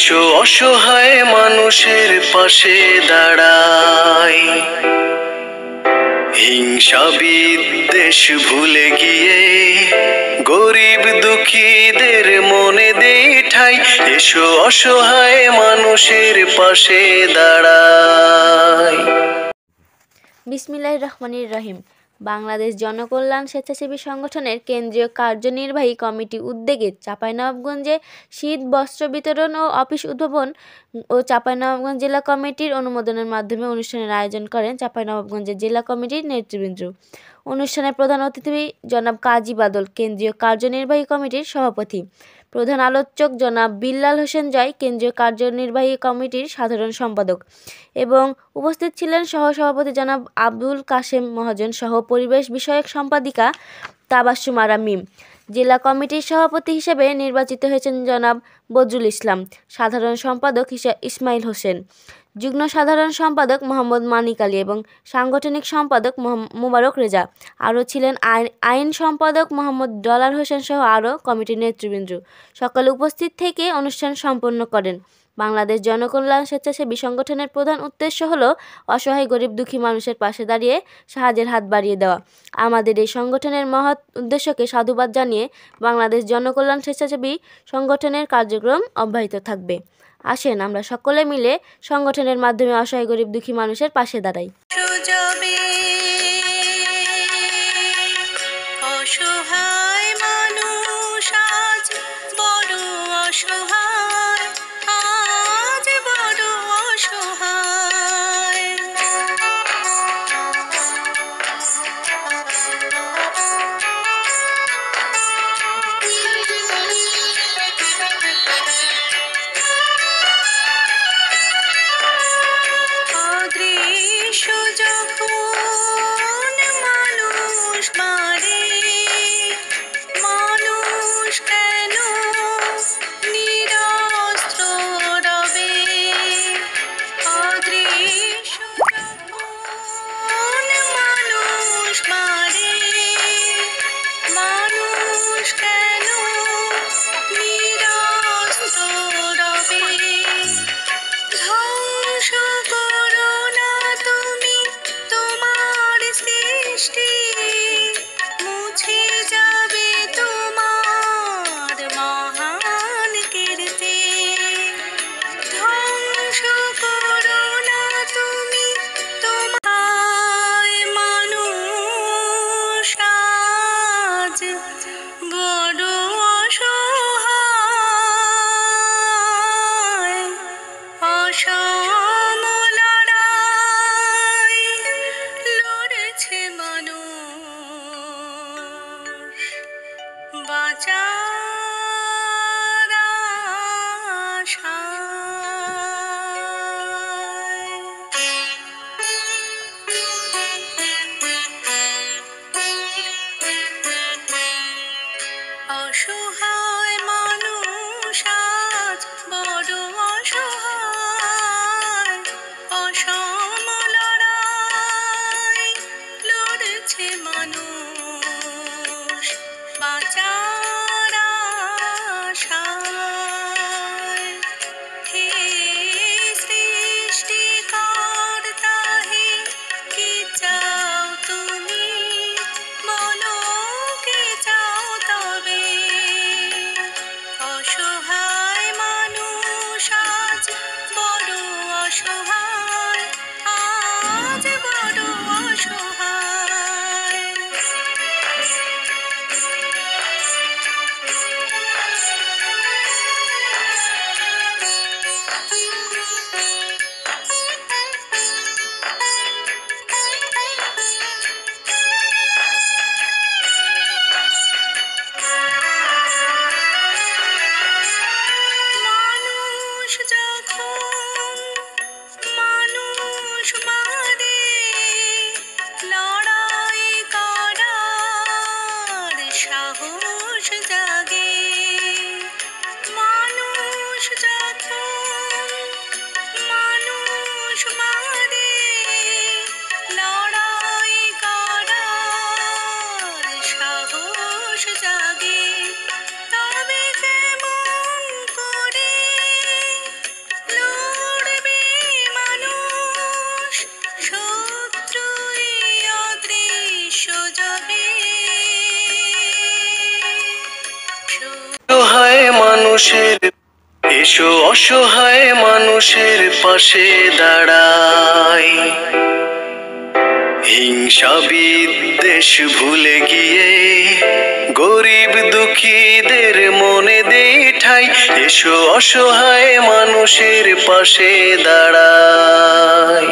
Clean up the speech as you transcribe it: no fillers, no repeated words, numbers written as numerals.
এসো অসহায় মানুষের পাশে দাঁড়াই, হিংসা বিদ্বেষ ভুলে গিয়ে গরিব দুঃখীদের মনে দেই ঠাই। এসো অসহায় মানুষের পাশে দাঁড়াই। বিসমিল্লাহির রহমানির রহিম। বাংলাদেশ জনকল্যাণ স্বেচ্ছাসেবী সংগঠনের কেন্দ্রীয় কার্যনির্বাহী কমিটি উদ্যোগে চাঁপাইনবাবগঞ্জে শীত বস্ত্র বিতরণ ও অফিস উদ্বোধন ও চাঁপাইনবাবগঞ্জ জেলা কমিটির অনুমোদনের মাধ্যমে অনুষ্ঠানের আয়োজন করেন চাঁপাইনবাবগঞ্জের জেলা কমিটির নেতৃবৃন্দ। অনুষ্ঠানে প্রধান অতিথি জনাব কাজী বাদল, কেন্দ্রীয় কার্যনির্বাহী কমিটির সভাপতি। প্রধান আলোচক জনাব বিল্লাল হোসেন জয়, কেন্দ্রীয় কার্যনির্বাহী কমিটির সাধারণ সম্পাদক, এবং উপস্থিত ছিলেন সহসভাপতি জনাব আবুল কাশেম মহাজন সহ পরিবেশ বিষয়ক সম্পাদিকা তাবাসসুম আরা মিম। জেলা কমিটির সভাপতি হিসেবে নির্বাচিত হয়েছেন জনাব বজরুল ইসলাম, সাধারণ সম্পাদক ইসমাইল হোসেন, যুগ্ম সাধারণ সম্পাদক মোহাম্মদ মানিক আলী এবং সাংগঠনিক সম্পাদক মোবারক রেজা। আরও ছিলেন আইন সম্পাদক মোহাম্মদ ডলার হোসেন সহ আরও কমিটির নেতৃবৃন্দ। সকলে উপস্থিত থেকে অনুষ্ঠান সম্পন্ন করেন। বাংলাদেশ জনকল্যাণ স্বেচ্ছাসেবী সংগঠনের প্রধান উদ্দেশ্য হলো অসহায় গরিব দুঃখী মানুষের পাশে দাঁড়িয়ে সাহায্যের হাত বাড়িয়ে দেওয়া। আমাদের এই সংগঠনের মহৎ উদ্দেশ্যকে সাধুবাদ জানিয়ে বাংলাদেশ জনকল্যাণ স্বেচ্ছাসেবী সংগঠনের কার্যক্রম অব্যাহত থাকবে। আসেন আমরা সকলে মিলে সংগঠনের মাধ্যমে অসহায় গরিব দুঃখী মানুষের পাশে দাঁড়াই। অসহায় মানুষ আজ বড় অসহায়, আজ বড় অসহায়। অদৃশ্য যখন মানুষ মারে, মানুষ কেন নিরস্ত্র রবে? অদৃশ্য যখন মানুষ মারে, মানুষ কেন নিরস্ত্র রবে? ধ্বংস করো না তুমি তোমার সৃষ্টি, মুছে যাবে তোমার মহান কীর্তি। ধ্বংস করো না তুমি তোমার মানুষ আজ বড় অসহায়। অসম লড়াই লড়ছে মানুষ বাঁচার আশায়। অসহায় মানুষ আজ বড় অসহায়। অসম লড়াই লড়ছে মানুষ বাঁচার আশায়। হে সৃষ্টিকর্তা, হে কি চাও তুমি, বলো কি চাও তবে? অসহায় মানুষ আজ বড় অসহায়, আজ বড় অসহায়। মানুষ যখন মানুষ মারে, লড়াই করার সাহস জাগে। মানুষ যখন মানুষ মারে, লড়াই করার সাহস জাগে। তবে কেমন করে মানুষের, এসো অসহায় মানুষের পাশে দাঁড়াই। হিংসা বিদ্বেষ ভুলে গিয়ে গরিব দুঃখীদের মনে দেই ঠাই, এসো অসহায় মানুষের পাশে দাঁড়াই।